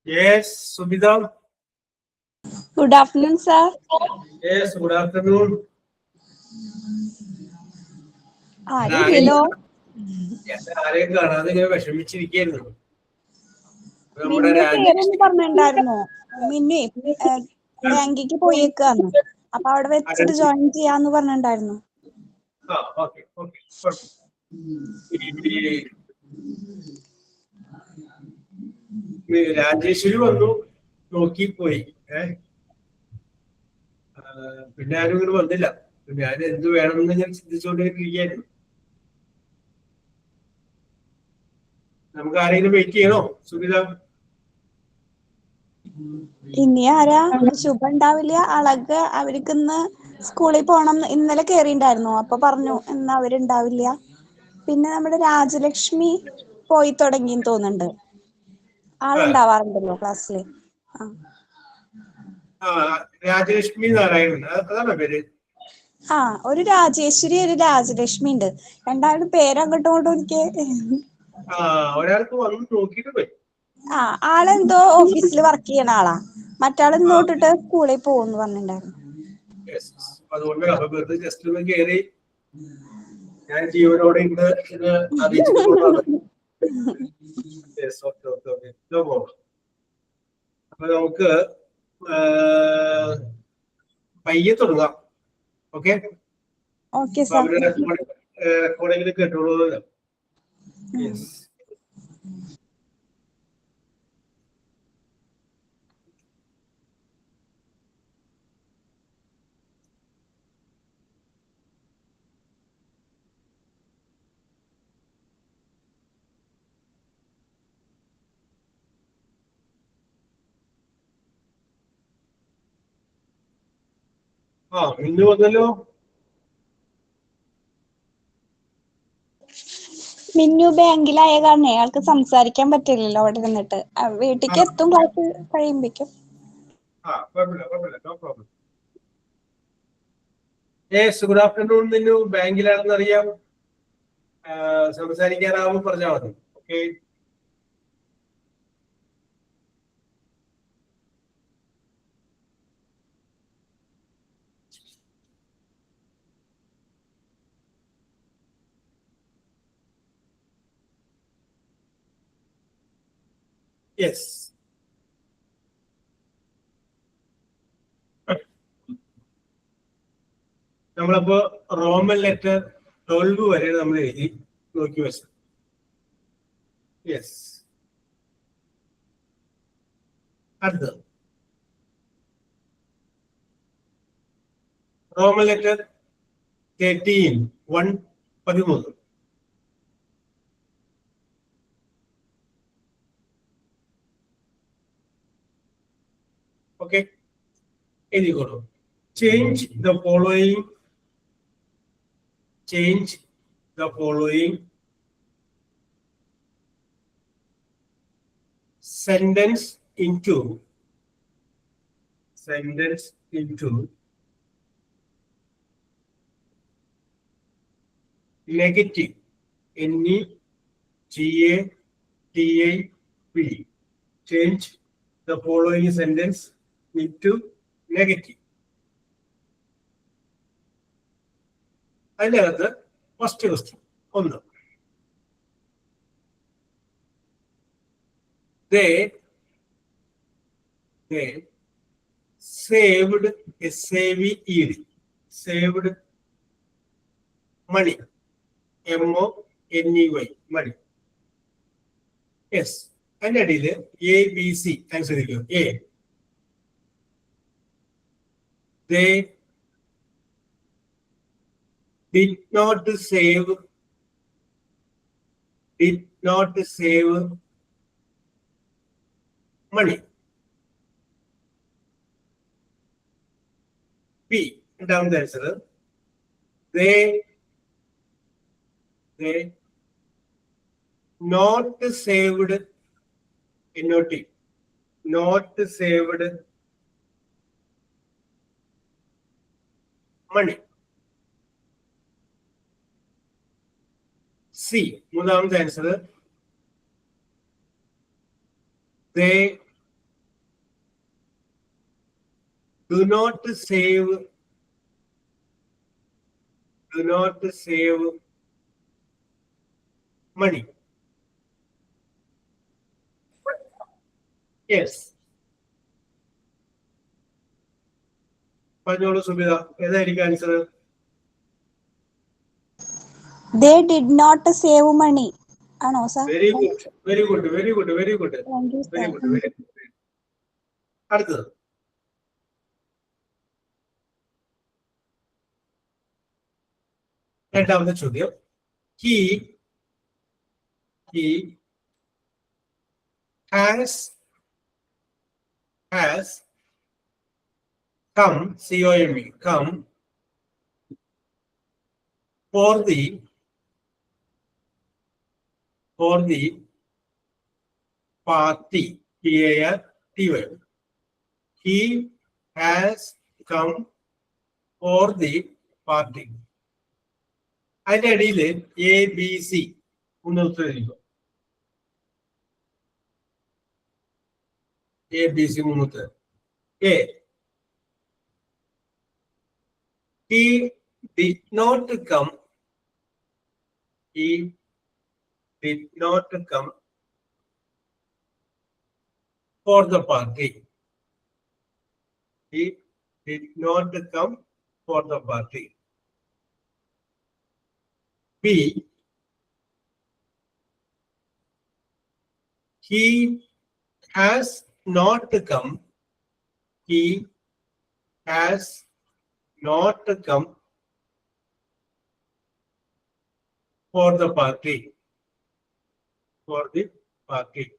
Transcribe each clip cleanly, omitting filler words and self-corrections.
Yes, Subhida. Good afternoon, sir. Yes, good afternoon. ആരുമില്ലല്ലോ. ആരെയും കാണാതെ ഇങ്ങനെ വിഷമിച്ചിരിക്കുന്നു. മിന്നു പേരൊന്ന് പറഞ്ഞിട്ടുണ്ടായിരുന്നു. മിന്നു ബാങ്കിക്ക് പോയേക്കാന്ന്. അപ്പൊ അവിടെ വെച്ചിട്ട് ജോയിൻ ചെയ്യാന്ന് പറഞ്ഞിട്ടുണ്ടായിരുന്നു. രാജേശ്വരി വന്നു, നോക്കി പോയി. പിന്നെ ആരും ഇങ്ങോട്ട് വന്നില്ല. ഞാൻ എന്ത് വേണമെന്ന് ഞാൻ ചിന്തിച്ചുകൊണ്ടിരിക്കുകയായിരുന്നു. നമുക്ക് ആരെങ്കിലും വെയിറ്റ് ചെയ്യണോ സുബിത? ഇനി ആരാ? ശുഭ ഉണ്ടാവില്ല. അളക് അവർക്ക് ഇന്ന് സ്കൂളിൽ പോണം. ഇന്നലെ കേറിണ്ടായിരുന്നു. അപ്പൊ പറഞ്ഞു ഇന്ന് അവരുണ്ടാവില്ല. പിന്നെ നമ്മുടെ രാജലക്ഷ്മി പോയി തുടങ്ങിന്ന് തോന്നുന്നുണ്ട്. ആളുണ്ടാവാറുണ്ടല്ലോ ക്ലാസ്സില്. രാജലക്ഷ്മി നാരായണൻ, അതാണ് പേര്. ഒരു രാജേശ്വരി, ഒരു രാജലക്ഷ്മി ഉണ്ട്. രണ്ടാളുടെ പേര് അങ്ങോട്ടും ഇങ്ങോട്ടും എനിക്ക് ഒരാൾക്ക് വന്ന് നോക്കിയിട്ട് പോയി. ആളെന്തോ ഓഫീസിൽ വർക്ക് ചെയ്യണ ആളാ. മറ്റാള് ഇന്ന് തൊട്ടിട്ട് സ്കൂളിൽ പോകുന്നു പറഞ്ഞിട്ടുണ്ടായിരുന്നു. അതുകൊണ്ട് വെറുതെ ജസ്റ്റ് ഒന്ന് കയറി ഞാൻ ജീവനോടെ ഉണ്ട് എന്ന് അറിയിച്ചിട്ടുള്ളതാണ്. അപ്പൊ നമുക്ക് പയ്യെ തുടങ്ങാം. ഓക്കെ റെക്കോർഡിംഗിൽ കേട്ടോളൂ. മിന്നു വന്നല്ലോ. മിന്നു ബാങ്കിലായ കാരണം അയാൾക്ക് സംസാരിക്കാൻ പറ്റില്ലല്ലോ അവിടെ ഇരുന്നിട്ട്. വീട്ടിലേക്ക് എത്തും ക്ലാസ് കഴിയുമ്പോഴേക്കും. Good afternoon. മിന്നു ബാങ്കിലാണെന്ന് അറിയാം. സംസാരിക്കാനാവും പറഞ്ഞാൽ മതി. ഓക്കെ. യെസ്, നമ്മളപ്പോ റോമൻ ലെറ്റർ 12 വരെ നമ്മൾ എഴുതി നോക്കി വെച്ചു. യെസ്, അടുത്തത് റോമൻ ലെറ്റർ 13 ഓക്കെ, എഴുതിക്കോളൂ. Change the following sentence into negative. Negative. Change the following sentence into negative. അതിനകത്ത് first question 1. They saved, SAVED, saved money, MONEY, money. Yes, അതിൻ്റെ അടിയിൽ ABC അനുസരിക്കും. They did not save money. രണ്ടാമത്തെ answer they not saved not saved money. C. മൂന്നാമത്തെ answer they do not save money. Yes. പറഞ്ഞോളൂ സുബിത, ഏതായിരിക്കും answer? They did not save money. ആണോ sir? Very good, very good, very good, very good, Thank you, very sir. Good, very good. അടുത്തത് രണ്ടാമത്തെ ചോദ്യം. He has come, COME, come for the party, PARTY. He has come for the party. അതിന്റെ ഇടയിൽ ABC ഒന്ന് ഉത്തരവിരിക്കും. ABC മൂന്നത്തെ A. He did not come. He did not come for the party. He did not come for the party. B. He has not come. He has not come for the party. For the party.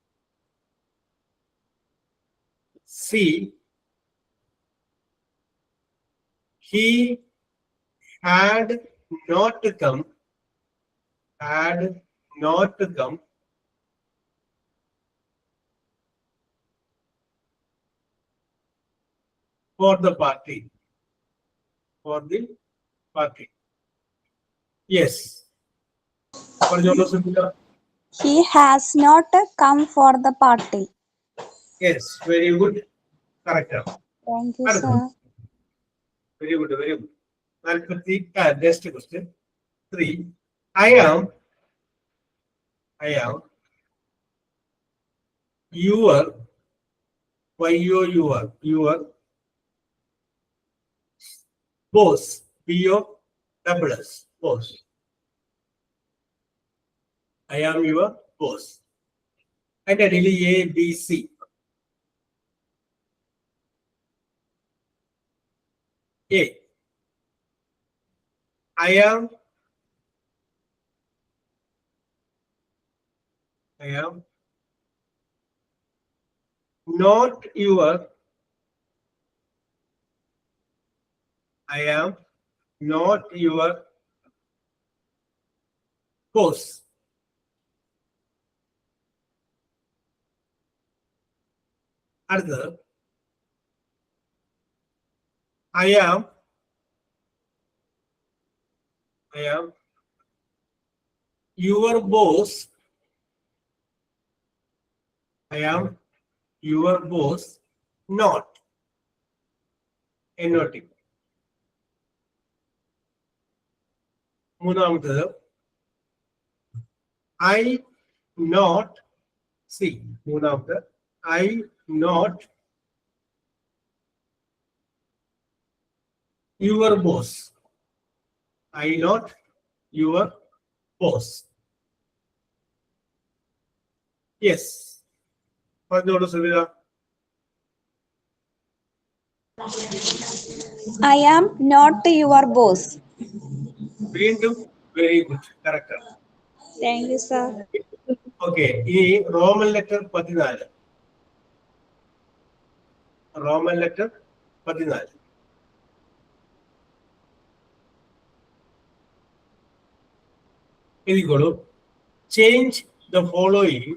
C. He had not come. For the party. For the party. Yes. He has not come for the party. Yes, very good. Correct. Thank you, sir. Very good, very good. Next question. 3. I am your boss, BOSS, boss. I am your boss. And really ABC. A. I am not your boss. Other. I am your boss. I am your boss, not NOT. മൂന്നാമത്തേത് I not see. മൂന്നാമത്തെ I not your boss. I not your boss. Yes. പറഞ്ഞോളൂ Subitha. I am not your boss. വീണ്ടും very good, correct. Thank you, sir. Okay, ഈ Roman letter 14. Roman letter 14. എഴുതിക്കോളൂ. Change the following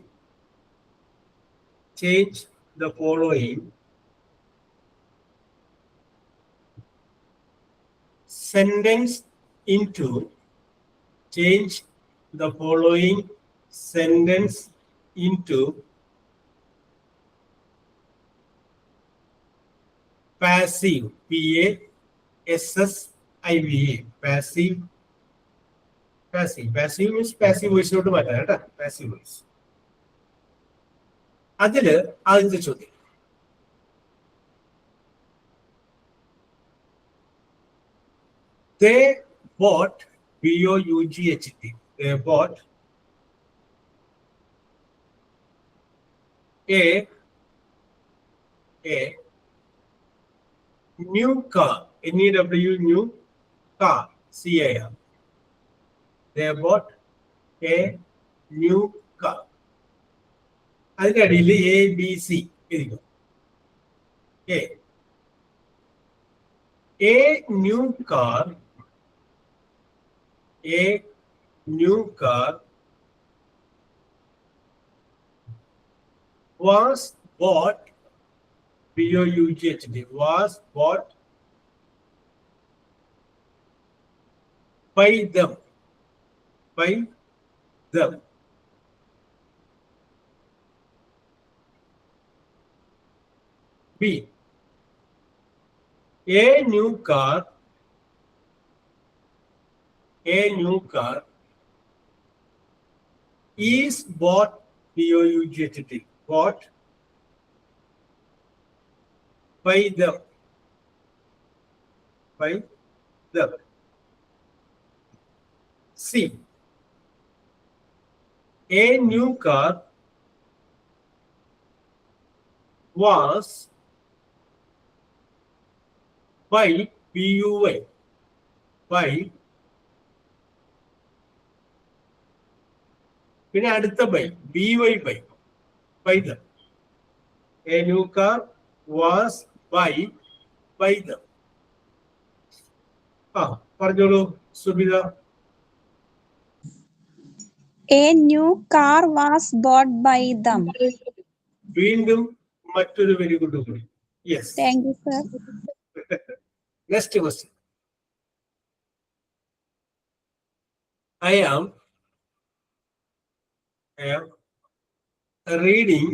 sentence into passive, P-A-S-S-I-V-E, passive means passive voice ലോട്ട് മാറ്റാം കേട്ടോ, passive voice. അതില് ആദ്യത്തെ ചോദ്യം, they bought, B-O-U-G-H-T, they bought a new car, N-E-W, new car, C-A-R. They bought a new car. അതിന്റെ അടിയിൽ ABC എഴുതിക്കും. A new car was bought, B-O-U-G-H-T, was bought by them. B, a new car is bought, B-O-U-G-H-T, bought by them. C, a new car was by, B-U-Y, by, പിന്നെ അടുത്ത by, BY, by them. A new car was by them. പറഞ്ഞോളൂ Subitha. A new car was bought by them. വീണ്ടും മറ്റൊരു very good കൂടി. Yes, thank you sir. Next question. I am reading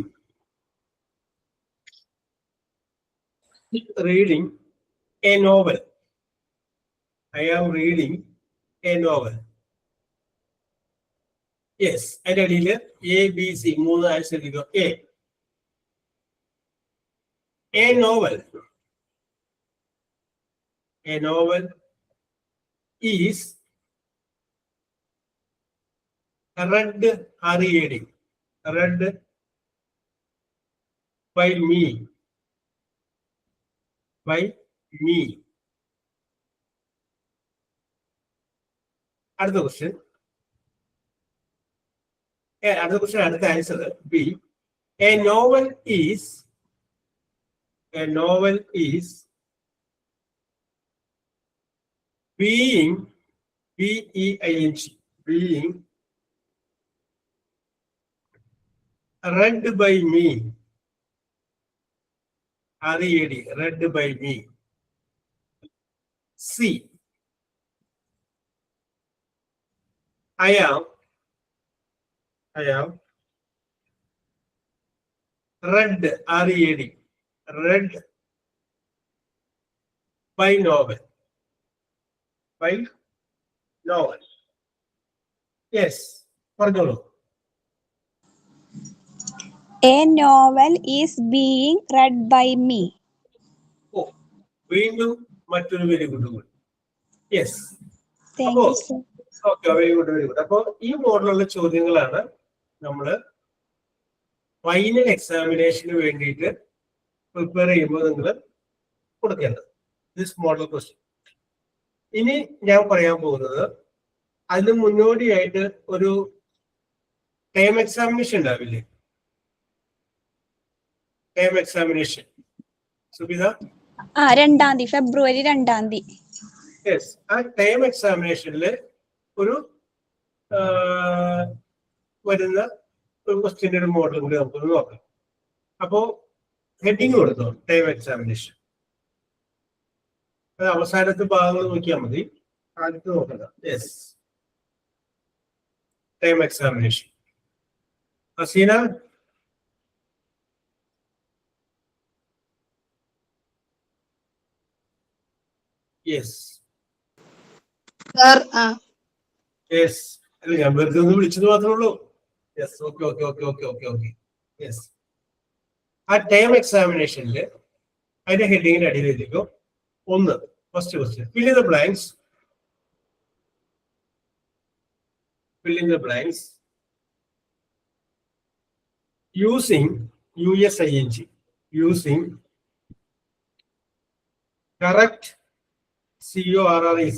a novel. Yes, അതിന്റെ അടിയിൽ ABC 3 answer എഴുതിക്കോ. A novel is read, R-E-A-D, read by me. അടുത്ത question, അടുത്ത answer B. A novel is being, B-E-I-N-G, being read by me, R-E-A-D, read by me. C, I am read, R-E-A-D, read by novel. Yes, പറഞ്ഞോളൂ. A novel is being read by me. വീണ്ടും മറ്റൊരു very good കൂടി. Yes, thank you sir. Okay, very good. അപ്പൊ ഈ മോഡലുള്ള ചോദ്യങ്ങളാണ് നമ്മള് final എക്സാമിനേഷന് വേണ്ടിയിട്ട് prepare ചെയ്യുമ്പോൾ നിങ്ങൾ കൊടുക്കേണ്ടത്. This model question. ഇനി ഞാൻ പറയാൻ പോകുന്നത്, അതിന് മുന്നോടിയായിട്ട് ഒരു ടേം എക്സാമിനേഷൻ ഉണ്ടാവില്ലേ? Term examination, Subitha? 2-ാം തീയതി, ഫെബ്രുവരി 2-ാം തീയതി. യെസ്, ആ ടേം എക്സാമിനേഷനിൽ ഒരു വരുന്ന ഒരു ക്വസ്റ്റ്യൻ്റെ ഒരു മോഡൽ കൂടി നമുക്കൊന്ന് നോക്കാം. അപ്പോ ഹെഡിങ് കൊടുത്തോ, ടൈം എക്സാമിനേഷൻ. അത് അവസാനത്തെ ഭാഗങ്ങൾ നോക്കിയാൽ മതി, ആദ്യത്തെ നോക്കണ്ട. Yes, time examination. Haseena, yes yes. അല്ല, ഞാൻ വെറുതെ ഒന്ന് വിളിച്ചത് മാത്രമേ ഉള്ളൂ. Yes, okay okay okay okay okay okay. Yes, ആ ടൈം എക്സാമിനേഷനിൽ അതിന്റെ ഹെഡിങ്ങിന്റെ അടിയിൽ എഴുതിക്കും. ഒന്ന്, first question, fill in the blanks. Fill in the blanks using using using correct correct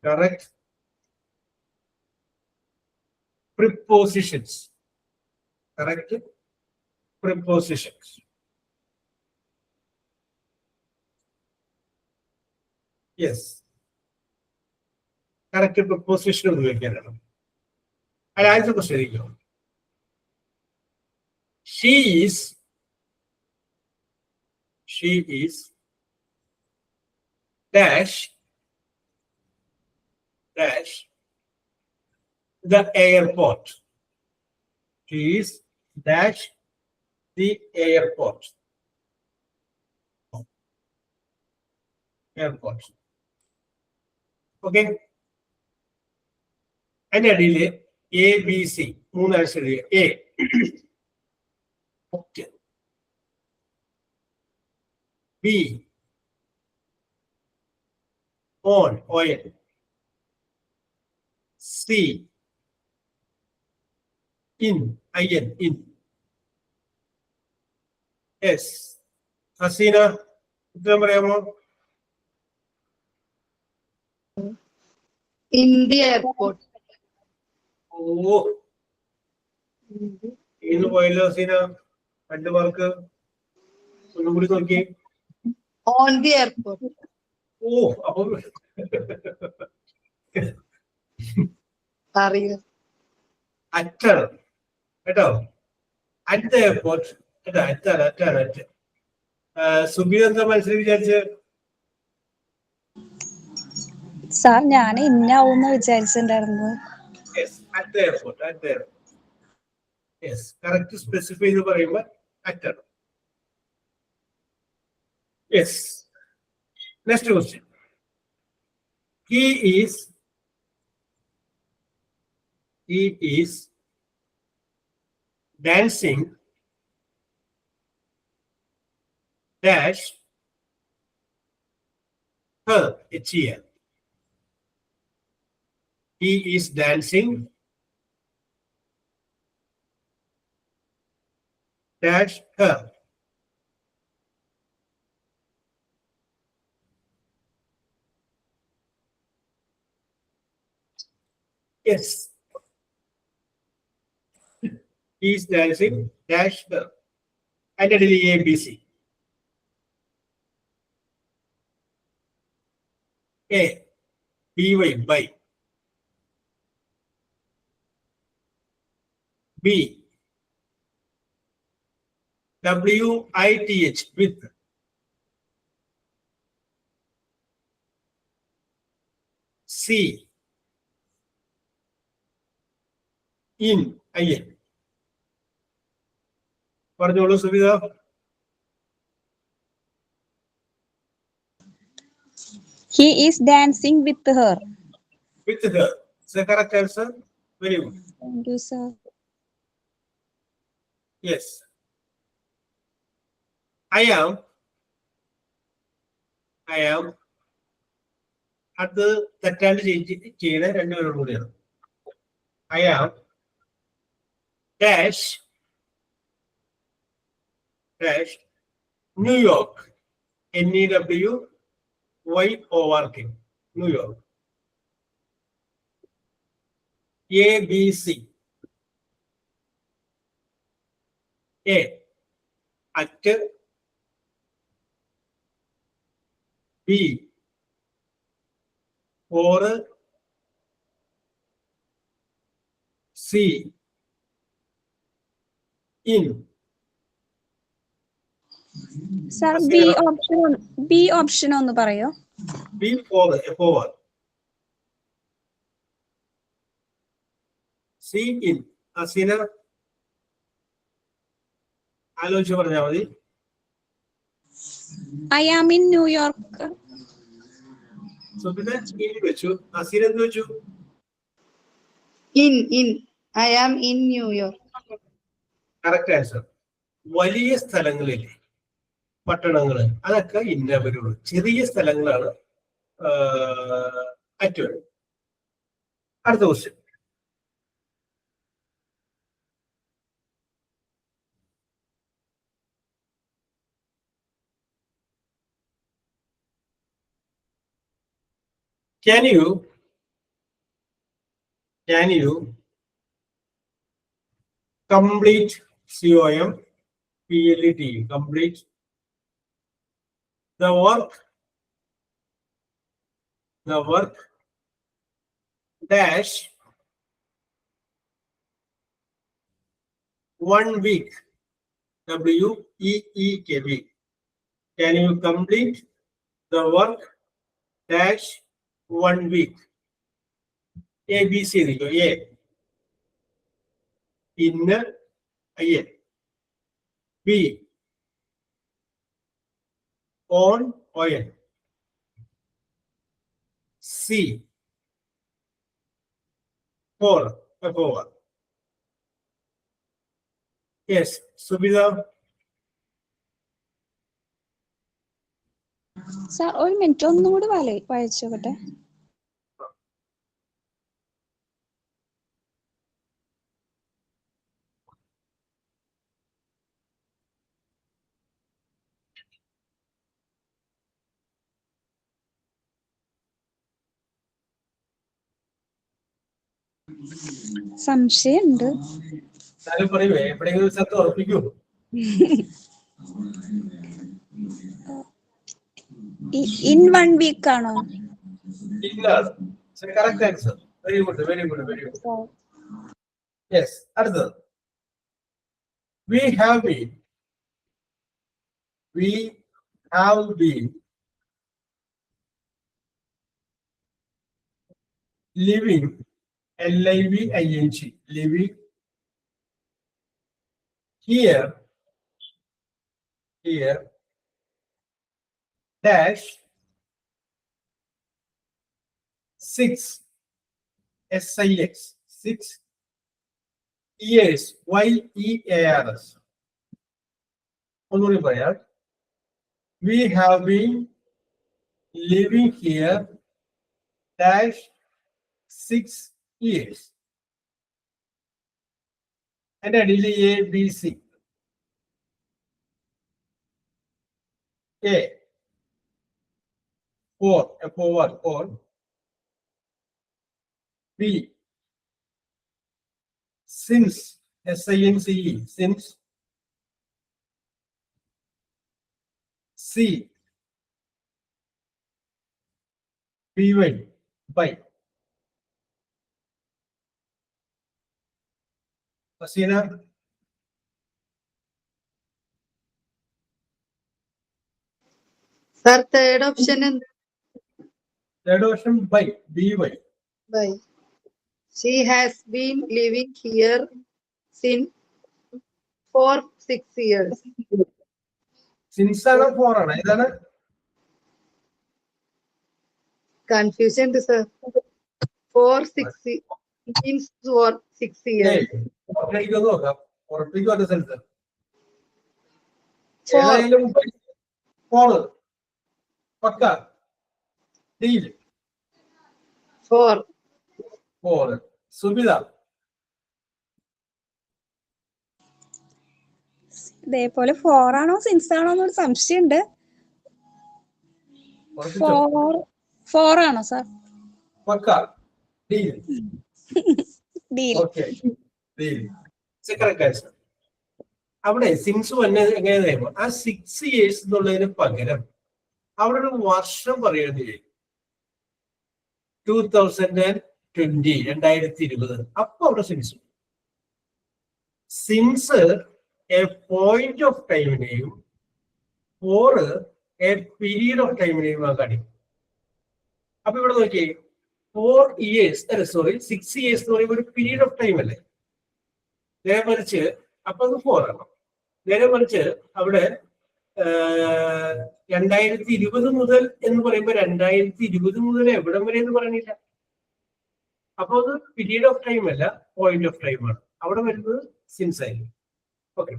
correct prepositions. Correct prepositions. Yes, correct preposition ഉപയോഗിക്കാനാണ്. അതിൽ ആദ്യത്തെ ക്വസ്റ്റ്യൻ ഇരിക്കും. She is dash the airport. She is dash the airport. ഓക്കെ. അതിന്റെ അടിയിൽ ABC 3 answer എഴുതുക. A, B, on, C, in, in. Yes. Haseena, ഉത്തരം പറയാമോ? India airport. ഓ, ഇന്ന് പോയല്ലോ ഹസീന, 2 മാർക്ക്. ഒന്നും കൂടി നോക്കി. On the airport. ഓ, അപ്പൊ അറിയാം. അറ്റാണ് കേട്ടോ, അറ്റ് ദ എയർപോർട്ട് കേട്ടോ, അറ്റാണ്. സുബീർ എന്താ മനസ്സിൽ വിചാരിച്ച്? സാർ ഞാൻ ഇന്നാവൂന്ന് വിചാരിച്ചിട്ടുണ്ടായിരുന്നത്. at the airport. Yes, correct specify എന്ന് പറയുമ്പോൾ അറ്റാണ്. Yes. Next question. He is dancing dash her, H-E-R. He is dancing dash her. Yes. He is dancing dash her. And it is ABC. A, by, by. B, WITH, with. C, in, പറഞ്ഞോളൂ Subitha. He is dancing with her. With her. Is the correct answer? Very good. Thank you, sir. Yes. I am അത് തെറ്റാണ്ട് ചെയ്ത 2 പേരോട് കൂടിയാണ്. I am dash New York, NEWYORK, New York. ABC. A, at. B, for. C in. Sir B option ഒന്ന് പറയോ? B forward. C in. Aseena ആലോചിച്ച് പറഞ്ഞാൽ മതി. I am in New York. Subina in വെച്ചു. അസീന എന്ത് വെച്ചു? In. I am in New York. Correct answer. വലിയ സ്ഥലങ്ങളിലെ പട്ടണങ്ങള് അതൊക്കെ ഇന്നേ വരുള്ളൂ. ചെറിയ സ്ഥലങ്ങളാണ് അറ്റ്. അടുത്ത question. Can you complete COMPLET complete the work dash 1 week WEEK. Can you complete the work dash 1 week? A B C देखो. A in A. B on oil. C for. Yes, Subida. Sir ഒരു minute ഒന്നുകൂടി വായിച്ചോട്ടെ. സംശയമുണ്ട്. പറയുവേ എവിടെയെങ്കിലും സ്ഥലത്ത് ഉറപ്പിക്കൂ. In 1 week ആണോ? Correct answer. Very good. Yes. അടുത്തത്. We have been living LIVING living here dash 6 years YEARS. ഒന്നുകൂടി പറയാം. We have been living here dash 6 years. അതിന്റെ അടിയിൽ ABC. A 4 B since SINCE since. C BY by. Asina Sir, third option and by BY. by. She has been living here since for 6 years. Since ആണ് 4 ആണ്. ഇതാണ് Confusion, sir. For 6 means for 6 years. നോക്കാം. ഉറപ്പിക്കും അത് സ്ഥലത്ത്. 4 പക്ക deal. 4. Subitha. ഇതേപോലെ 4 ആണോ since ആണോ എന്നൊരു സംശയമുണ്ട്. 4 ആണോ സർ? പക്ക ഡീൽ. Okay deal. അവിടെ സിൻസ് വന്നെ എങ്ങനെയായിരുന്നു? ആ 6 years എന്നുള്ളതിന് പകരം അവിടെ ഒരു വർഷം പറയുന്നത് 2020 2020. അപ്പൊ അവിടെ since since a point of ടൈമിനെയും ഫോർ എ പീരീഡ് ഓഫ് ടൈമിനെയും കാണിക്കും. അപ്പൊ ഇവിടെ നോക്കിയേ, 4 years, 6 years എന്ന് പറയുമ്പോൾ ഒരു പീരീഡ് ഓഫ് ടൈം അല്ലേ. നേരെ മറിച്ച് അപ്പൊ അത് 4 ആണ്. നേരെ മറിച്ച് അവിടെ 2020 മുതൽ എന്ന് പറയുമ്പോൾ 2020 മുതൽ എവിടം വരെ എന്ന് പറയുന്നില്ല. അപ്പൊ അത് പീരീഡ് ഓഫ് ടൈം അല്ല, പോയിന്റ് ഓഫ് ടൈം ആണ്. അവിടെ വരുന്നത് സിൻസ് ആയിരിക്കും. ഓക്കെ,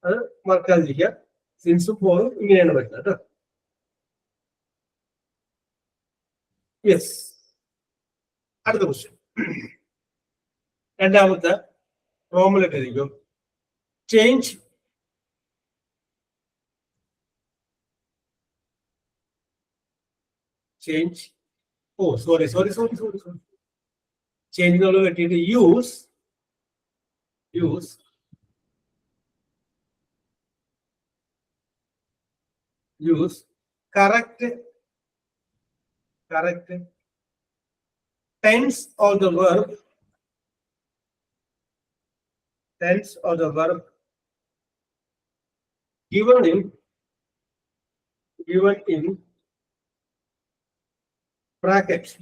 അത് മറക്കാതിരിക്കുക. സിൻസും ഫോറും ഇങ്ങനെയാണ് വരുന്നത് കേട്ടോ. യെസ്, അടുത്ത ക്വസ്റ്റ്യൻ. രണ്ടാമത്തെ റോമിലേക്ക് ആയിരിക്കും. ചേഞ്ച് ചേഞ്ച് എന്നുള്ള പറ്റിയിട്ട് use correct tense of the verb given in brackets.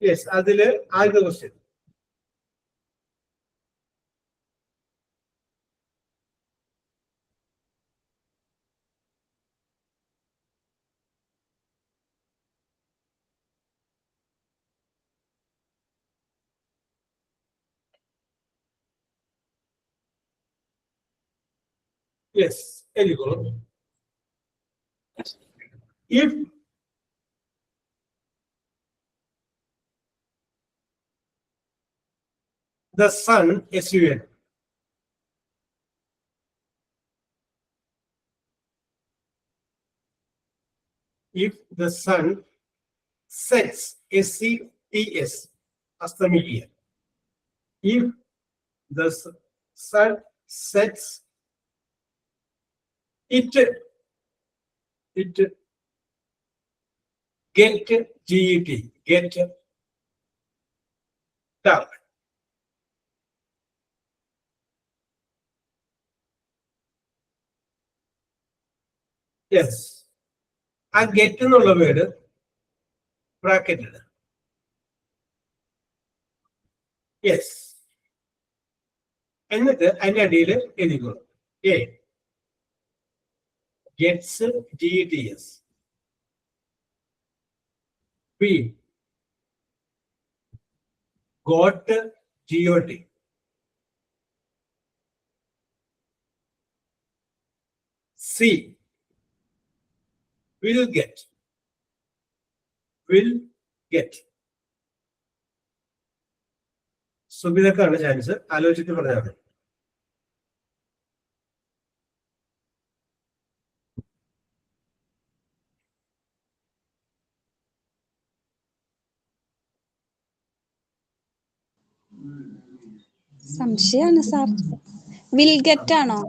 Yes, അതില് ആദ്യത്തെ question. Yes, eligible. If the sun, S-U-N, if the sun sets, S-C-T-S, astamiliya. If the sun sets, it get, G-E-T, get dark. Yes, ആ get എന്നുള്ള word bracketed. Yes, എന്നിട്ട് അതിന്റെ അടിയിൽ എഴുതിക്കോളൂ. A gets, GETS. B got, GOT. C will get. സുബിതക്കാണ് chance, ആലോചിച്ചിട്ട് പറഞ്ഞാൽ മതി. സംശയമാണ് സാർ. വിൽ ഗെറ്റ് ആണോ?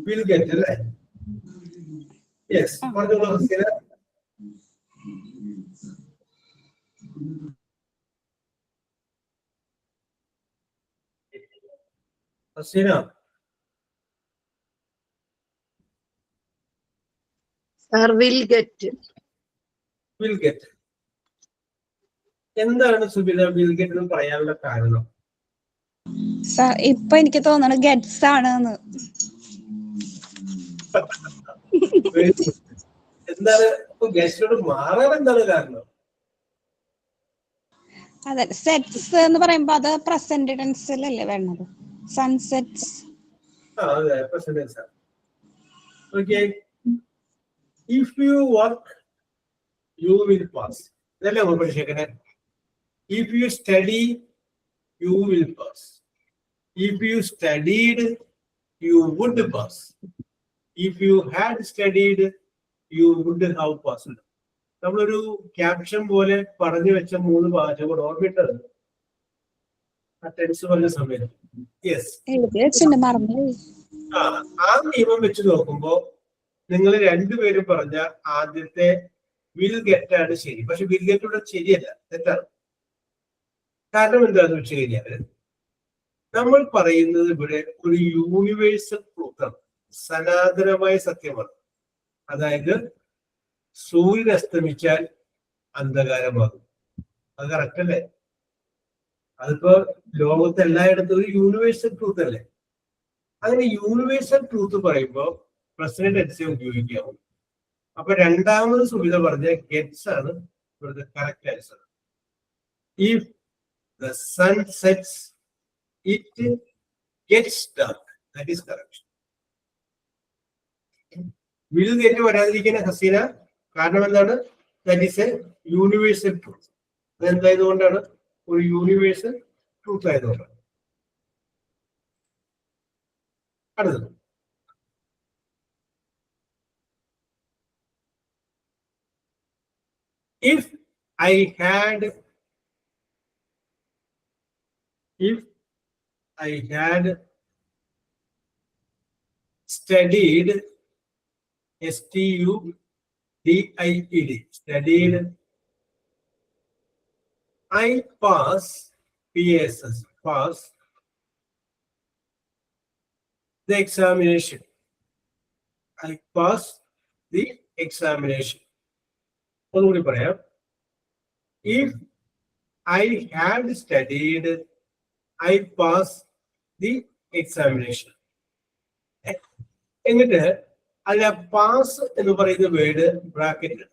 വിൽ ഗെറ്റ് അല്ലേ? യെസ്, പറഞ്ഞോളൂ Haseena. Hasina, Sir, will get. എന്താണ് സുബിത വിൽ ഗെറ്റ് എന്ന് പറയാനുള്ള കാരണം? സാർ ഇപ്പൊ എനിക്ക് തോന്നണ ഗെറ്റ്സ് ആണ്. എന്താണ് ഗെസ്റ്റോട് മാറാൻ എന്താണ് കാരണം? അതെ, സെറ്റ്സ് എന്ന് പറയുമ്പോ അത് പ്രസന്റ് ടെൻസിലല്ലേ വേണ്ടത്. സൺസെറ്റ്സ്. അതെ, present tense. Okay, if you work you will pass. ഇതല്ലേ നമ്മൾ പഠിച്ചേക്കണേ. If you study you will pass. If you studied you would pass. If you had studied you would have passed. നമ്മളൊരു caption പോലെ പറഞ്ഞു വെച്ച 3 വാചകം ഓർമ്മിട്ടത് ആ ടെൻസ് പറഞ്ഞ സമയത്ത്. യെസ്. എഴുതി വെച്ചിട്ടുണ്ട്, മറന്നുപോയി. ആ നിയമം വെച്ച് നോക്കുമ്പോ നിങ്ങൾ രണ്ടുപേരും പറഞ്ഞ ആദ്യത്തെ വിൽ ഗെറ്റ് ആണ് ശരി. പക്ഷെ വിൽ ഗെറ്റ് ഇവിടെ ശരിയല്ല, തെറ്റാണ്. കാരണം എന്താന്ന് വെച്ച് കഴിഞ്ഞാല് നമ്മൾ പറയുന്നത് ഇവിടെ ഒരു യൂണിവേഴ്സൽ ട്രൂത്താണ്, സനാതനമായ സത്യമാണ്. അതായത് സൂര്യൻ അസ്തമിച്ചാൽ അന്ധകാരമാകും. അത് കറക്റ്റ് അല്ലേ? അതിപ്പോ ലോകത്ത് എല്ലായിടത്തും ഒരു യൂണിവേഴ്സൽ ട്രൂത്ത് അല്ലേ? അങ്ങനെ യൂണിവേഴ്സൽ ട്രൂത്ത് പറയുമ്പോൾ പ്രസിഡന്റ് ടെൻസേ ഉപയോഗിക്കാവൂ. അപ്പൊ രണ്ടാമത് സുബിത പറഞ്ഞ ഗെറ്റ്സ് ആണ് ഇവിടുത്തെ correct answer. If the sun sets it gets dark, that is correct. Will get വരാതിരിക്കുന്ന ഹസീന കാരണം എന്താണ്? That is a universal truth. അതെന്തായതുകൊണ്ടാണ്? ഒരു യൂണിവേഴ്സൽ ട്രൂത്ത് ആയതുകൊണ്ടാണ്. അടുത്തത് if I had studied studied studied I pass the examination. I pass the examination. ഒന്നുകൂടി പറയാം. If I had studied, I pass the examination. എന്നിട്ട് അതിലെ പാസ് എന്ന് പറയുന്ന വേർഡ് ബ്രാക്കറ്റ്.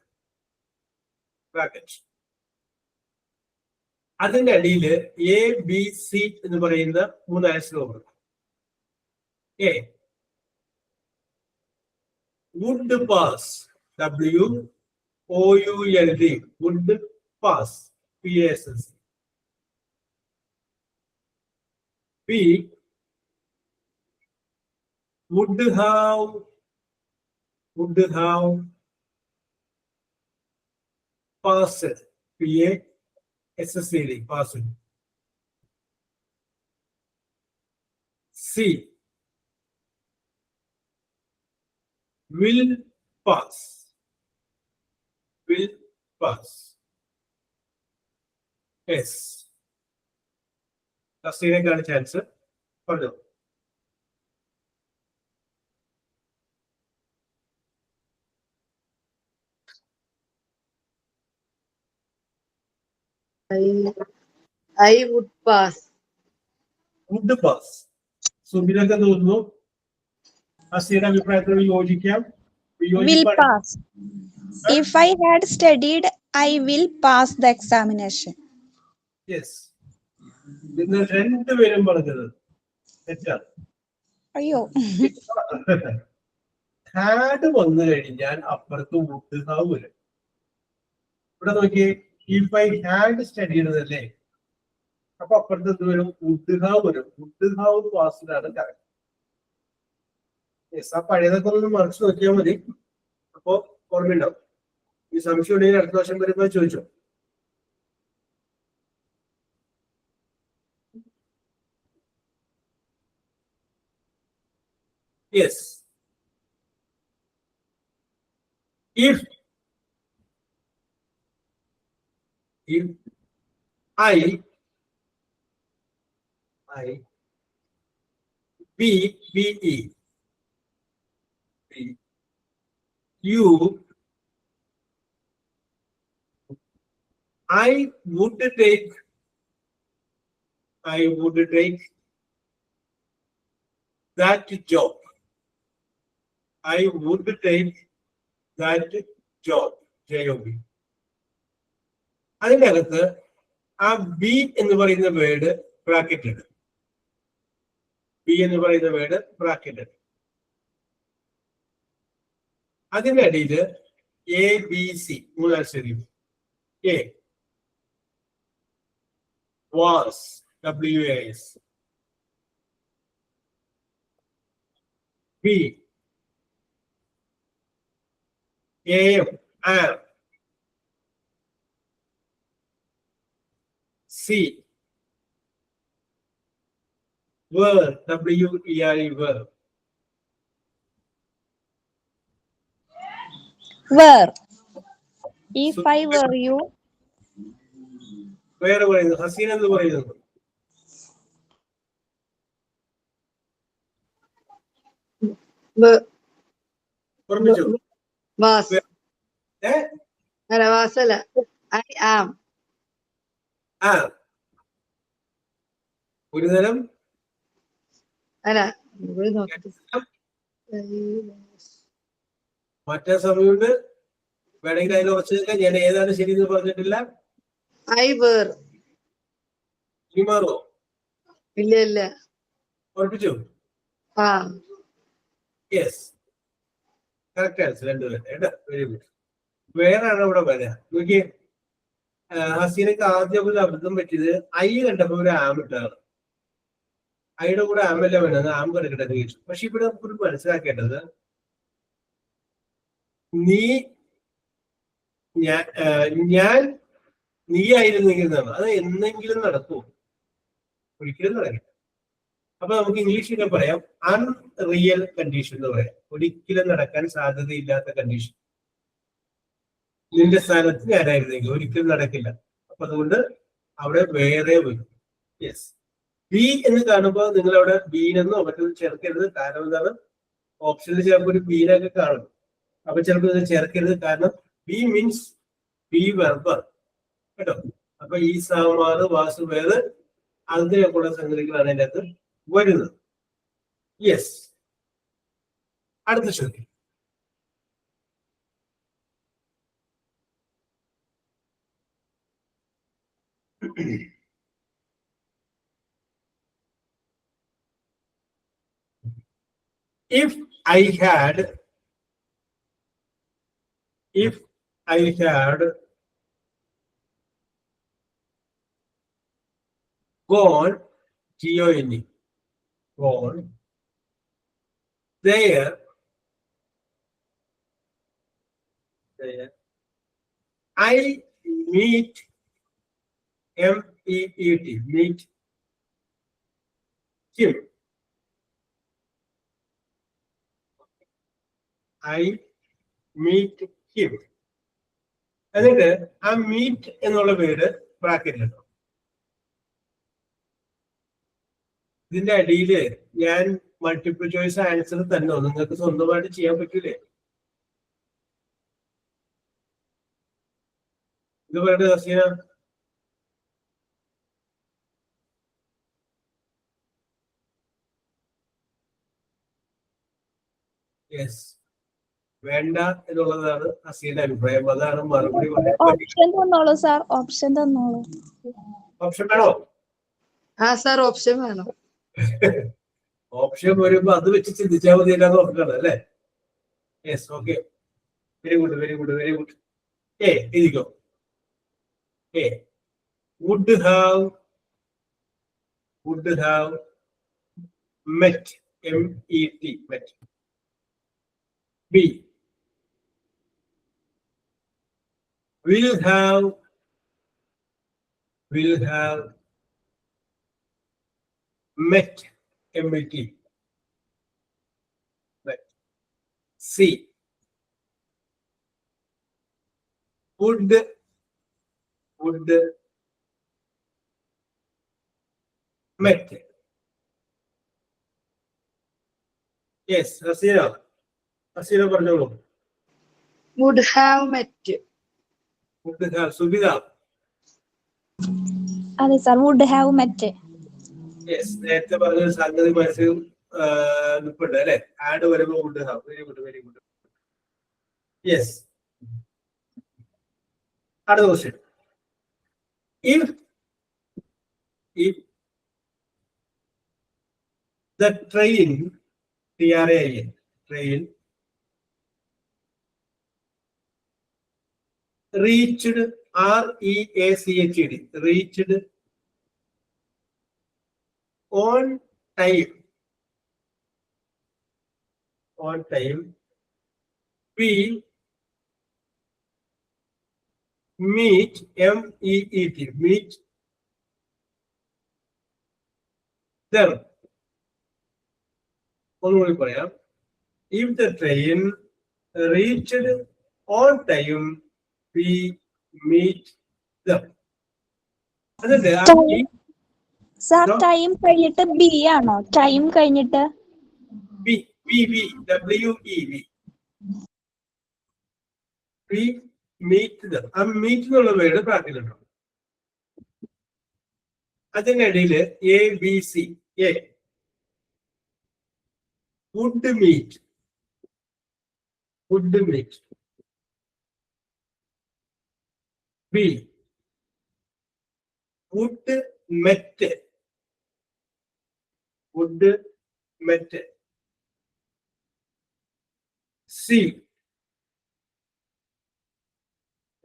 അതിന്റെ അടിയിൽ ABC എന്ന് പറയുന്ന 3 ആൻസറുകൾ. A would pass, WOULD, would pass, PASS. B would have passed, PASSED, passed. C will pass. Yes. ഹസീനക്കാണ് ചാൻസ്. പറഞ്ഞോ. I would pass. Would pass. സുബിനൊക്കെ തോന്നുന്നു ഹസീന അഭിപ്രായത്തോട് യോജിക്കാം. Will pass. If I had studied, I will pass the examination. Yes. നിങ്ങൾ രണ്ടുപേരും പറഞ്ഞത് തെറ്റാണ്. അയ്യോ. ഹാഡ് വന്നു കഴിഞ്ഞാൽ അപ്പുറത്ത് വുഡ് ഹാവ് വരും. ഇവിടെ നോക്കിയേ, ഇഫ് ഐ ഹാഡ് സ്റ്റഡീഡ് അല്ലേ, അപ്പൊ അപ്പുറത്ത് എന്ത് വരും? വുഡ് ഹാവ് വരും. വുഡ് ഹാവ് പാസ്ഡാണ് കറക്റ്റ്. യെസ്. ആ പഴയതൊക്കെ ഒന്ന് മറിച്ച് നോക്കിയാൽ മതി, അപ്പോ ഓർമ്മയുണ്ടാവും. ഈ സംശയം ഉണ്ടെങ്കിൽ അടുത്ത വർഷം വരുമ്പോൾ ചോദിച്ചോ. Yes. If I you, I would take that job. I would take that job. JOB. അതിന്റെ അകത്ത് ആ ബി എന്ന് പറയുന്ന വേർഡ് ബ്രാക്കറ്റഡ്. അതിന്റെ അടിയിൽ ABC 3 ആൻസറും. A was, WAS. B AM, am. C Were, W-E-R-E, were. Were. If I were you. വേറെ പറയുന്നു. ഹസീന എന്ന് പറയുന്നു. ഓർമ്മിച്ചു. Was. ഏ അല്ല was അല്ല. I am. ആ ഒരു തരം അല്ല ഇവിടെ നോക്കട്ടെ. മറ്റേ സമയമുണ്ട്. വേണമെങ്കിൽ അതിൽ ഉറച്ചു നിൽക്കാൻ. ഞാൻ ഏതാണ് ശരി എന്ന് പറഞ്ഞിട്ടില്ല. I were. ഇനി മാറുമോ? ഇല്ല ഇല്ല. ഉറപ്പിച്ചു. ആ യെസ്, കറക്റ്റ് ആൻസർ രണ്ടുപേരും. കേട്ടോ, വെരി ഗുഡ്. വേറാണ് ഇവിടെ വരാ. നോക്കിയേ, ഹസീനക്ക് ആദ്യം ഒരു അബദ്ധം പറ്റിയത് ഐ കണ്ടപ്പോ ഒരു ആം ഇട്ടാണ്. ഐയുടെ കൂടെ ആമല്ല വേണ്ടത്, ആം കിടക്കട്ടെ ചോദിച്ചു. പക്ഷെ ഇവിടെ നമുക്കൊരു മനസ്സിലാക്കേണ്ടത്, നീ ഞാൻ നീ ആയിരുന്നെങ്കിൽ എന്നാണ്. അത് എന്നെങ്കിലും നടക്കുമോ? ഒരിക്കലും നടക്കില്ല. അപ്പൊ നമുക്ക് ഇംഗ്ലീഷിൽ പറയാം അൺറിയൽ കണ്ടീഷൻ എന്ന് പറയാം. ഒരിക്കലും നടക്കാൻ സാധ്യതയില്ലാത്ത കണ്ടീഷൻ. നിന്റെ സ്ഥാനത്ത് ഞാനായിരുന്നെങ്കിൽ ഒരിക്കലും നടക്കില്ല. അപ്പൊ അതുകൊണ്ട് അവിടെ വേറെ വരും. യെസ്, ബി എന്ന് കാണുമ്പോൾ നിങ്ങൾ അവിടെ ബീനെന്നോ മറ്റൊന്നും ചേർക്കരുത്. കാരണം എന്താണ്, ഓപ്ഷനിൽ ചിലപ്പോൾ ഒരു ബീനൊക്കെ കാണും. അപ്പൊ ചിലപ്പോൾ ഇത് ചേർക്കരുത്. കാരണം ബി മീൻസ് ബി വെർബർ കേട്ടോ. അപ്പൊ ഈ സാമാറ് വാസ് വേറെ അങ്ങനെയൊക്കെയുള്ള സംഗതികളാണ് അതിൻ്റെ അകത്ത് വരുന്നത്. യെസ്, അടുത്ത ചോദ്യം. If I had gone, G-O-N-E, gone there, I meet, M-E-E-T, meet him. I meet him. എന്നിട്ട് ആ മീറ്റ് എന്നുള്ള പേര് ബ്രാക്കറ്റിലുണ്ടോ? ഇതിന്റെ അടിയില് ഞാൻ മൾട്ടിപ്പിൾ ചോയ്സ് ആൻസർ തന്നോ? നിങ്ങൾക്ക് സ്വന്തമായിട്ട് ചെയ്യാൻ പറ്റൂലേ? ഇത് പറയട്ടെ ഹസീന. യെസ്, വേണ്ട എന്നുള്ളതാണ് ഹസീന്റെ അഭിപ്രായം. അതാണ് മറുപടി. ഓപ്ഷൻ തന്നോളൂ സാർ, ഓപ്ഷൻ തന്നോളൂ. ഓപ്ഷൻ വേണോ? ആ സാർ ഓപ്ഷൻ വേണം. ഓപ്ഷൻ വരുമ്പോ അത് വെച്ച് ചിന്തിച്ചാൽ മതി. എല്ലാം ഓപ്ഷനാണ് അല്ലേ? Yes, okay, very good, very good, very good. A എഴുതിക്കോ. A would have met, M-E-T, met. B will have met, M-E-T, met. C would met. യെസ്, ഹസീന പറഞ്ഞോളൂ. would have met. Would have. Subitha. അതെ sir, would have met. Yes, നേരത്തെ പറഞ്ഞൊരു സംഗതി മനസ്സിൽ നിൽപ്പുണ്ട് അല്ലെ? ആഡ് വരുമ്പോ would have. Very good, very good. Yes, അടുത്ത question. If the train, T-R-A-I-N, train reached, R-E-A-C-H-E-D, reached on time, B meet, M-E-E-T, meet them, ഒന്നുകൂടി പറയാം. If the train reached on time, we meet them. എന്നിട്ട് ആ sir time കഴിഞ്ഞിട്ട് B ആണോ? Time കഴിഞ്ഞിട്ട് we meet them. ആ meet എന്നുള്ള word പ്രാക്ടിക്കലുണ്ടോ? അതിനിടയിൽ A B C. A would meet. B would met. C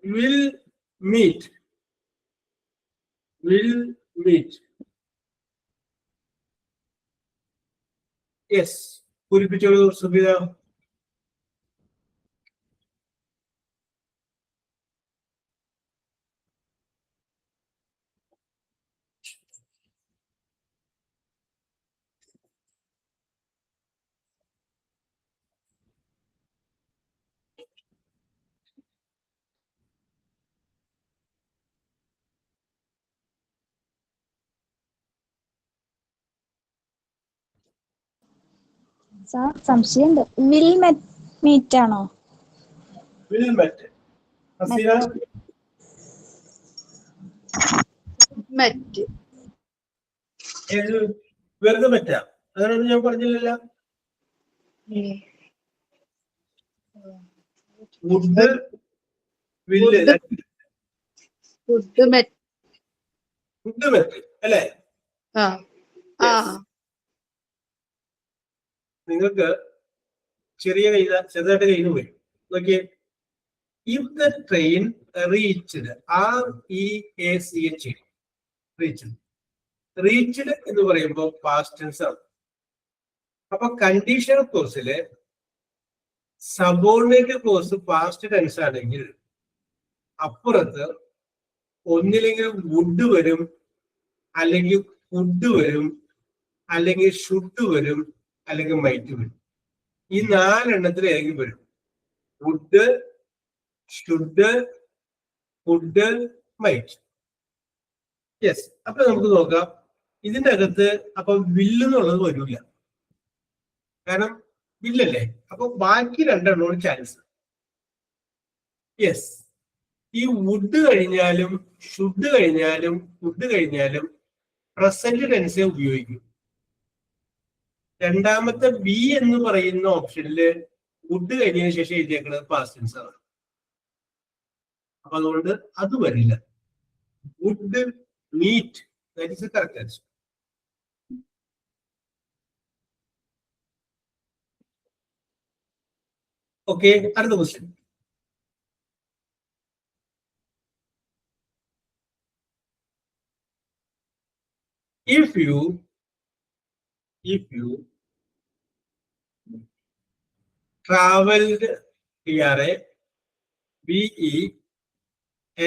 will meet. Yes, പൂരിപ്പിച്ചോളൂ സുബിത. സാർ സംശയമുണ്ട്. വിൽ മീറ്റ് ആണോ? Will met. ഹസീന മെറ്റ്. വെറുതെ പറ്റാം. അങ്ങനെയൊന്നും ഞാൻ പറഞ്ഞില്ലല്ലോ. വുഡ് വില്ല് വുഡ് മെറ്റ്. അല്ലേ? ആ ആ നിങ്ങൾക്ക് ചെറുതായിട്ട് കയ്യിൽ പോയി നോക്കിയേ. If the train reached, reached എന്ന് പറയുമ്പോൾ പാസ്റ്റ് ടെൻസ് ആണ്. അപ്പൊ കണ്ടീഷണൽ ക്ലോസില് സബോർഡിനേറ്റ് ക്ലോസ് പാസ്റ്റ് ടെൻസ് ആണെങ്കിൽ അപ്പുറത്ത് ഒന്നില്ലെങ്കിൽ വുഡ് വരും, അല്ലെങ്കിൽ ഫുഡ് വരും, അല്ലെങ്കിൽ ഷുഡ് വരും, അല്ലെങ്കിൽ മൈറ്റ് വരും. ഈ 4 ഏതെങ്കിലും വരും. Would, should, food, might. Yes. അപ്പൊ നമുക്ക് നോക്കാം. ഇതിന്റെ അകത്ത് അപ്പൊ വില്ല് എന്നുള്ളത് വരില്ല, കാരണം വില്ലല്ലേ. അപ്പൊ ബാക്കി 2 ചാൻസ്. യെസ്. ഈ വുഡ് കഴിഞ്ഞാലും ഷുഡ് കഴിഞ്ഞാലും ഫുഡ് കഴിഞ്ഞാലും പ്രസന്റ് ടെൻസേ ഉപയോഗിക്കും. രണ്ടാമത്തെ ബി എന്ന് പറയുന്ന ഓപ്ഷനില് വുഡ് കഴിഞ്ഞതിന് ശേഷം എഴുതിയേക്കുന്നത് പാസ്റ്റ് ടെൻസ് ആണ്. അപ്പൊ അതുകൊണ്ട് അത് വരില്ല. Would meet, that is a correct answer. Okay, അടുത്ത question. If you traveled,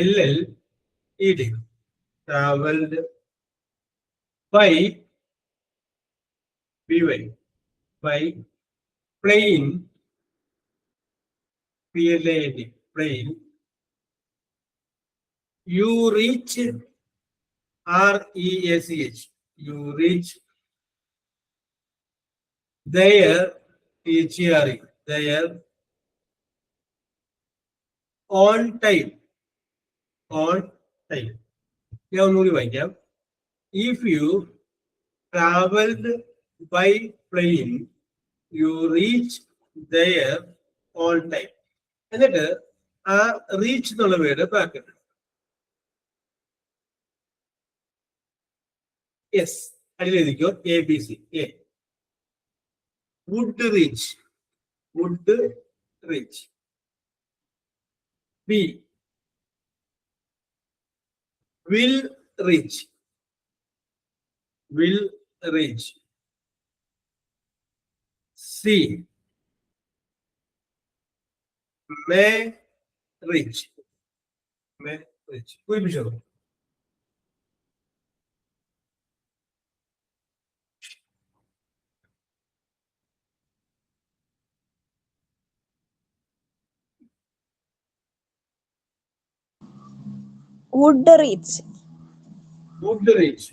TRAVELLED, traveled by plane, PLANE, plane, you reach, REACH, you reach there, THERE, there, on time. ഞാൻ ഒന്നുകൂടി വായിക്കാം. If you traveled by plane, you reach there on time. എന്നിട്ട് ആ reach എന്നുള്ള word bracket. Yes, അതിൽ എഴുതിക്കോ ABC. A would reach, B will reach, C may reach. कोई भी चलो. Would reach. Would reach.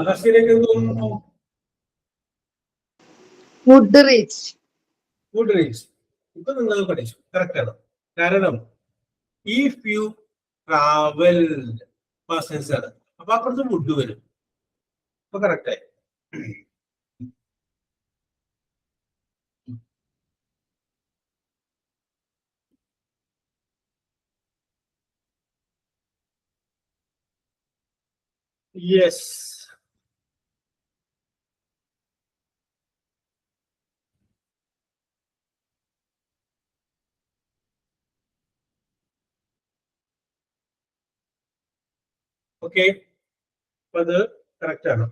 ഹസീനക്ക് എന്ത് തോന്നുന്നു? Would reach. Would reach. ഇപ്പൊ നിങ്ങൾ പഠിച്ചു, കറക്റ്റ് ആണ്. കാരണം ഇഫ് യു ട്രാവൽ പേഴ്സൺസ് ആണ്, അപ്പൊ അപ്പുറത്ത് വുഡ് വരും. അപ്പൊ കറക്റ്റ് ആയി. യെസ്. ഓക്കെ, അപ്പൊ അത് കറക്റ്റ് ആണ്.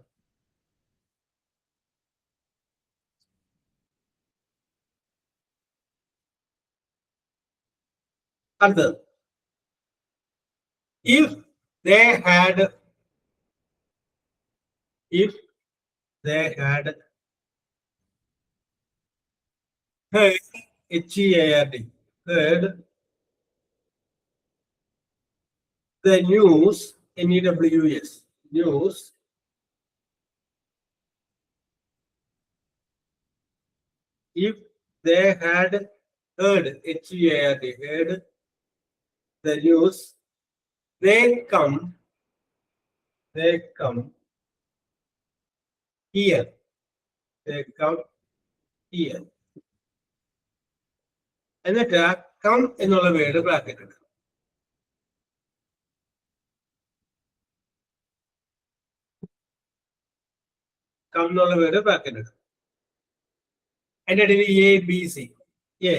അടുത്തത്, if they had heard HEARD, heard the news, NEWS, news, if they had heard HEARD, heard the news, they come here, they come here. എന്നിട്ട് കം എന്നുള്ള വേർഡ് ബ്രാക്കറ്റ് ഇടുക. Come എന്നുള്ള word bracket ഇടുക. അതിന്റെ ഇടയിൽ ABC. A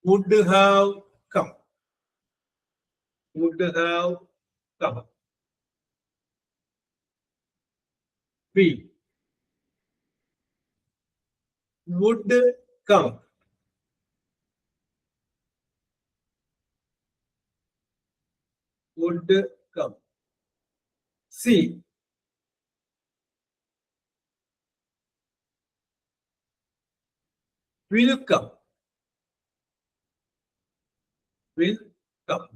would have come, would have come. B would come, would come. C will come, will come.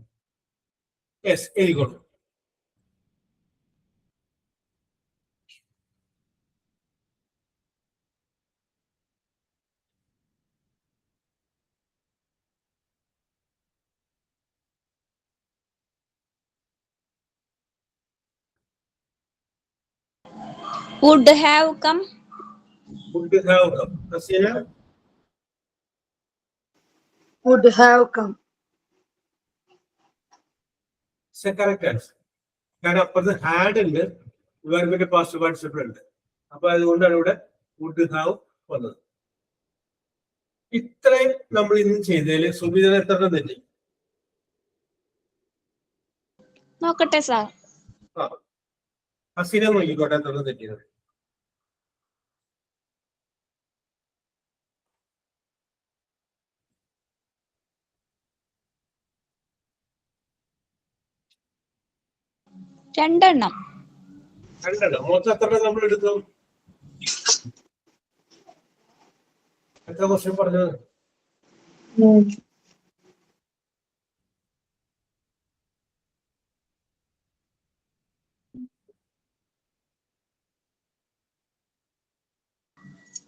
Yes, very good. Would have come. Would have come. Hasina? Would have come. It's a correct answer. കാരണം അപ്പുറത്ത് had ഉണ്ട്, വെർബിന്റെ past participle ഉണ്ട്. അപ്പൊ അതുകൊണ്ടാണ് ഇവിടെ would have വന്നത്. ഇത്രയും നമ്മൾ ഇന്ന് ചെയ്തതിൽ സുബിതന് എത്ര തെറ്റി? നോക്കട്ടെ സാർ. ആ, ഹസീന നോക്കിക്കോട്ടെ എത്ര തെറ്റിയത്. രണ്ടെണ്ണം. മൊത്തം എത്ര നമ്മൾ എടുക്കും? എത്ര ക്വസ്റ്റ്യൻ പറഞ്ഞത്?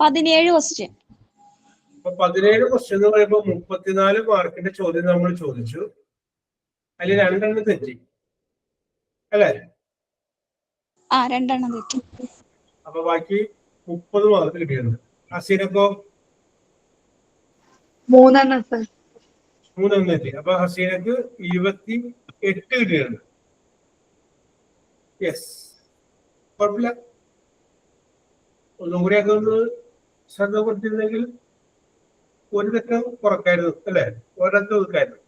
17 ക്വസ്റ്റ്യൻ. അപ്പൊ 17 ക്വസ്റ്റ്യൻ എന്ന് പറയുമ്പോൾ 34 മാർക്കിന്റെ ചോദ്യം നമ്മൾ ചോദിച്ചു, അതിൽ രണ്ടെണ്ണം തെറ്റി അല്ലേ? ആ, രണ്ടെണ്ണം തെറ്റി. അപ്പൊ ബാക്കി 30 മാർക്ക് കിട്ടിയിട്ടുണ്ട്. ഹസീനക്കോ? 3 എണ്ണം സർ. 3 തെറ്റി. അപ്പൊ ഹസീനക്ക് 28 കിട്ടിയിട്ടുണ്ട്. യെസ്, കുഴപ്പമില്ല. ഒന്നും കൂടി ഒക്കെ ഒന്ന് ശ്രദ്ധ കൊടുത്തിരുന്നെങ്കിൽ ഒരു തെറ്റ് കുറക്കായിരുന്നു അല്ലേ? ഒരിടത്ത് ഒതുക്കായിരുന്നു.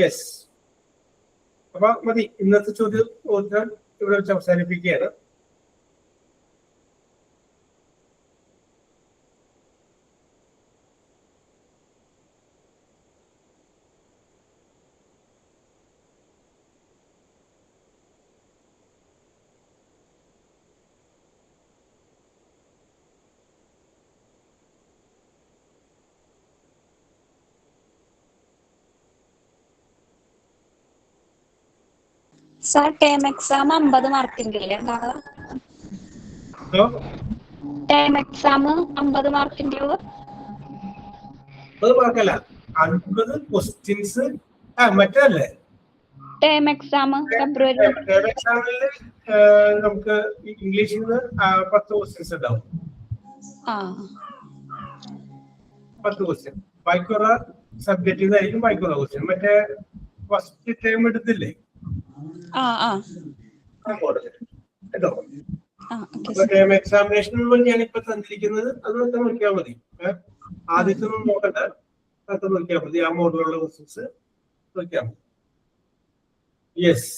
യെസ്, അപ്പൊ മതി. ഇന്നത്തെ ചോദ്യം ഇവിടെ വെച്ച് അവസാനിപ്പിക്കുകയാണ്. സാർ ടേം എക്സാം 50 മാർക്കിന്റെ അല്ലേ ഉണ്ടാവുക? ടേം എക്സാം 50 മാർക്കിന്റെയോ? 50 മാർക്കല്ല, 50 ക്വസ്റ്റ്യൻസ്. മറ്റല്ലേ ടേം എക്സാം ഫെബ്രുവരി. ടേം എക്സാമിൽ നമുക്ക് ഇംഗ്ലീഷിൽ നിന്ന് 10 ക്വസ്റ്റ്യൻസ് ഉണ്ടാവും. 10 ക്വസ്റ്റ്യൻ ബാക്കിയുള്ള സബ്ജക്റ്റിൽ നിന്നായിരിക്കും ബാക്കിയുള്ള ക്വസ്റ്റ്യൻ. മറ്റേ ഫസ്റ്റ് ടൈം എടുത്തില്ലേ കേട്ടോ. ടേം എക്സാമിനേഷൻ ഞാനിപ്പോ തന്നിരിക്കുന്നത് അത് നോക്കിയാൽ മതി. ആദ്യത്തെ ഒന്നും നോക്കണ്ട, അതൊക്കെ നോക്കിയാൽ മതി. ആ മോഡലുള്ള ക്വസ്റ്റ്യൻസ് നോക്കിയാൽ മതി. യെസ്.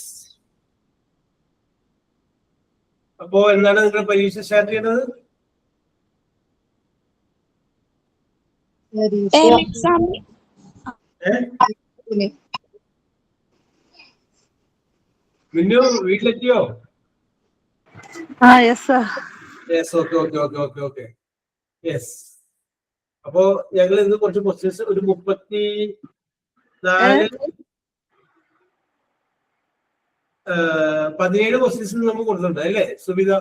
അപ്പോ എന്താണ് നിങ്ങൾ പരീക്ഷ സ്റ്റാർട്ട് ചെയ്യുന്നത്? ടേം എക്സാം മിന്നു വീട്ടിലെത്തിയോ? Yes sir. Yes. Okay. Yes. അപ്പോ ഞങ്ങൾ ഇന്ന് കുറച്ച് ക്വസ്റ്റ്യൻസ് ഒരു 17 ക്വസ്റ്റ്യൻസ് നമുക്ക് കൊടുത്തിട്ടുണ്ട് അല്ലേ സുബിത?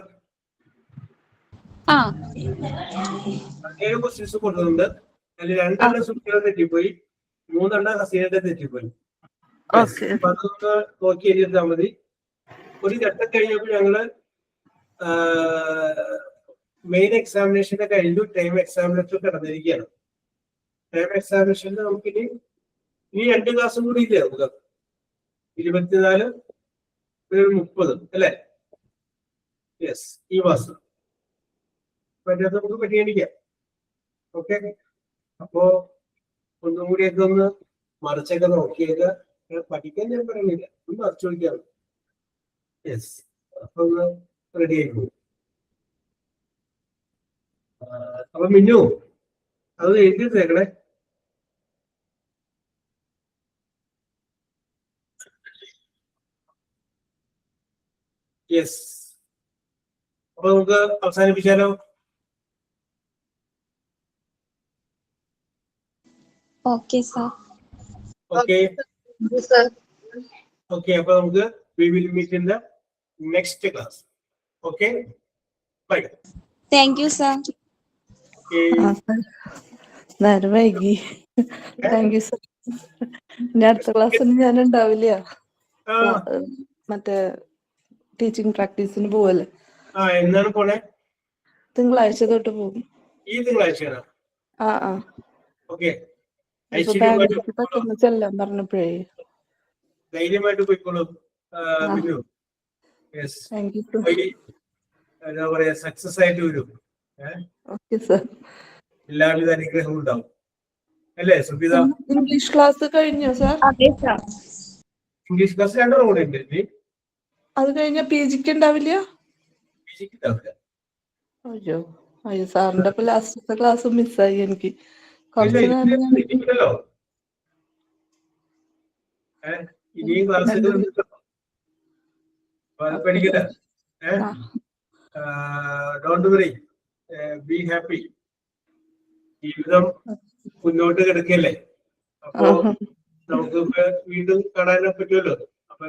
17 ക്വസ്റ്റ്യൻസ് കൊടുത്തിട്ടുണ്ട്. അതിൽ 2 സുബിത തെറ്റിപ്പോയി, 3 ഹസീനയുടെ തെറ്റിപ്പോയി. അപ്പൊ അതൊന്ന് നോക്കി എഴുതിയാൽ മതി. ഒരു ഘട്ടം കഴിഞ്ഞപ്പോൾ ഞങ്ങള് മെയിൻ എക്സാമിനേഷന്റെ കഴിഞ്ഞു, ടൈം എക്സാമിനേഷൻ കടന്നിരിക്കുകയാണ്. ടൈം എക്സാമിനേഷനിൽ നമുക്കിനി 2 ക്ലാസ്സും കൂടി ഇല്ലേ നമുക്ക്? 24 30 അല്ലേ? യെസ്, ഈ മാസം പറ്റാത്ത നമുക്ക് പരിഗണിക്കാം. ഓക്കെ. അപ്പോ ഒന്നും കൂടിയൊക്കെ ഒന്ന് മറിച്ചൊക്കെ നോക്കിയൊക്കെ പഠിക്കാൻ ഞാൻ പറയുന്നില്ല, ഒന്ന് മറിച്ചു നോക്കിയാണ്. യെസ്. അപ്പൊ ഒന്ന് റെഡി ആയിക്കോളൂ. അപ്പൊ മിന്നു അത് എഴുതിയിട്ടേക്കണേ. യെസ്. അപ്പൊ നമുക്ക് അവസാനിപ്പിച്ചാലോ? Okay sir. ഓക്കെ. അപ്പൊ നമുക്ക് we will meet in the next class. Okay, bye. Thank you sir. നേരം വൈകി. Thank you sir. ഇനി അടുത്ത ക്ലാസ്സിൽ ഞാൻ ഉണ്ടാവില്ല, മറ്റേ ടീച്ചിങ് പ്രാക്ടീസിന് പോവല്ലേ. എന്നാണ് പോണേ? തിങ്കളാഴ്ച തൊട്ട് പോകും. ഈ തിങ്കളാഴ്ചയാണോ? ഓക്കെ. പെട്ടെന്ന് ചെല്ലാൻ പറഞ്ഞപ്പോഴേ ധൈര്യമായിട്ട് പോയിക്കോളൂ. എന്താ പറയാ, സക്സസ് ആയിട്ട് വരും. എല്ലാവിധ അനുഗ്രഹവും ഉണ്ടാവും അല്ലേ സുബിത? ഇംഗ്ലീഷ് ക്ലാസ് കഴിഞ്ഞോ സാർ? ഇംഗ്ലീഷ് ക്ലാസ് 2 കൂടെ ഉണ്ട്. അത് കഴിഞ്ഞ പി ജിക്ക് ഉണ്ടാവില്ല? അയ്യോ സാറിന്റെ അപ്പൊ ലാസ്റ്റത്തെ ക്ലാസ് മിസ്സായി എനിക്ക്. ഇനിയും ക്ലാസ്സുകൾ പഠിക്കില്ല. Don't worry, be happy. ജീവിതം മുന്നോട്ട് കിടക്കല്ലേ, അപ്പോ നമുക്ക് വീണ്ടും കാണാൻ പറ്റുമല്ലോ. അപ്പൊ